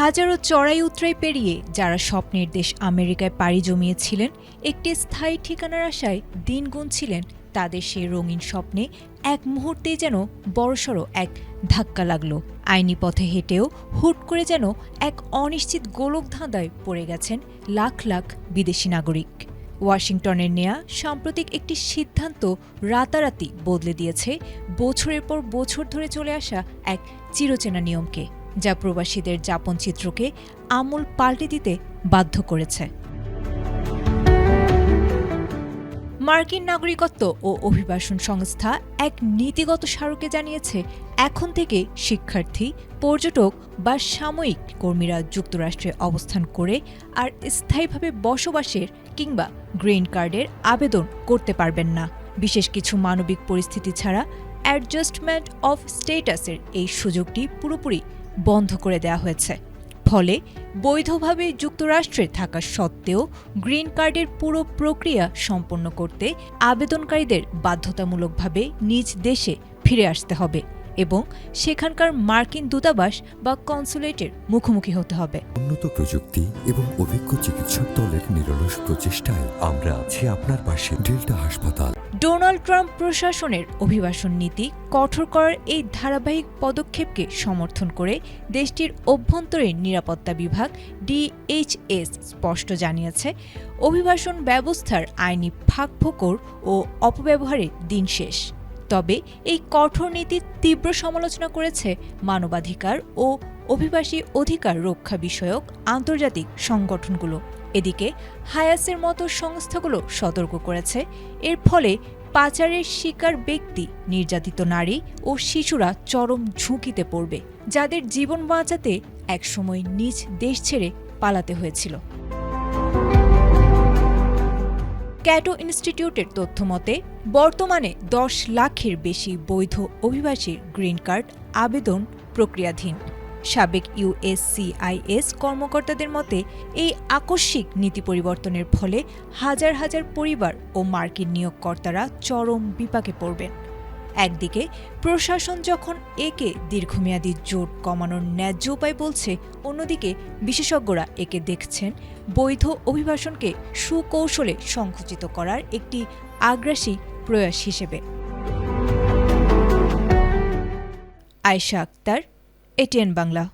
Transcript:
হাজারো চড়াই উতরাই পেরিয়ে যারা স্বপ্নের দেশ আমেরিকায় পাড়ি জমিয়েছিলেন, একটি স্থায়ী ঠিকানার আশায় দিন গুনছিলেন, তাদের সেই রঙিন স্বপ্নে এক মুহূর্তেই যেন বড়সড় এক ধাক্কা লাগল। আইনি পথে হেঁটেও হুট করে যেন এক অনিশ্চিত গোলকধাঁধায় পড়ে গেছেন লাখ লাখ বিদেশি নাগরিক। ওয়াশিংটনের নেয়া সাম্প্রতিক একটি সিদ্ধান্ত রাতারাতি বদলে দিয়েছে বছরের পর বছর ধরে চলে আসা এক চিরচেনা নিয়মকে, যা প্রবাসীদের যাপনচিত্রকে আমূল পাল্টে দিতে বাধ্য করেছে। মার্কিন নাগরিকত্ব ও অভিবাসন সংস্থা এক নীতিগত স্মারকে জানিয়েছে, এখন থেকে শিক্ষার্থী, পর্যটক বা সাময়িক কর্মীরা যুক্তরাষ্ট্রে অবস্থান করে আর স্থায়ীভাবে বসবাসের কিংবা গ্রিন কার্ডের আবেদন করতে পারবেন না। বিশেষ কিছু মানবিক পরিস্থিতি ছাড়া অ্যাডজাস্টমেন্ট অফ স্ট্যাটাসের এই সুযোগটি পুরোপুরি বন্ধ করে দেওয়া হয়েছে। ফলে বৈধভাবে যুক্তরাষ্ট্রে থাকা সত্ত্বেও গ্রিন কার্ডের পুরো প্রক্রিয়া সম্পন্ন করতে আবেদনকারীদের বাধ্যতামূলকভাবে নিজ দেশে ফিরে আসতে হবে এবং সেখানকার মার্কিন দূতাবাস বা কনসুলেটের মুখোমুখি হতে হবে। উন্নত প্রযুক্তি এবং অভিজ্ঞ চিকিৎসক দলের নিরলস প্রচেষ্টায় আমরা আছি আপনার পাশে। ডেল্টা হাসপাতাল। ডোনাল্ড ট্রাম্প প্রশাসনের অভিবাসন নীতি কঠোর করার এই ধারাবাহিক পদক্ষেপকে সমর্থন করে দেশটির অভ্যন্তরীণ নিরাপত্তা বিভাগ DHS স্পষ্ট জানিয়েছে, অভিবাসন ব্যবস্থার আইনি ফাঁকফোকর ও অপব্যবহারের দিন শেষ। তবে এই কঠোর নীতির তীব্র সমালোচনা করেছে মানবাধিকার ও অভিবাসী অধিকার রক্ষা বিষয়ক আন্তর্জাতিক সংগঠনগুলো। এদিকে হায়াসের মতো সংস্থাগুলো সতর্ক করেছে, এর ফলে পাচারের শিকার ব্যক্তি, নির্যাতিত নারী ও শিশুরা চরম ঝুঁকিতে পড়বে, যাদের জীবন বাঁচাতে একসময় নিজ দেশ ছেড়ে পালাতে হয়েছিল। ক্যাটো ইনস্টিটিউটের তথ্যমতে বর্তমানে 10 লাখের বেশি বৈধ অভিবাসীর গ্রিন কার্ড আবেদন প্রক্রিয়াধীন। সাবেক USCIS কর্মকর্তাদের মতে, এই আকস্মিক নীতি পরিবর্তনের ফলে হাজার হাজার পরিবার ও মার্কিন নিয়োগকর্তারা চরম বিপাকে পড়বেন। একদিকে প্রশাসন যখন একে দীর্ঘমেয়াদী জোট কমানোর ন্যায্য উপায় বলছে, অন্যদিকে বিশেষজ্ঞরা একে দেখছেন বৈধ অভিবাসনকে সুকৌশলে সংকুচিত করার একটি আগ্রাসী প্রয়াস হিসেবে। আয়েশা আক্তার, ATN বাংলা।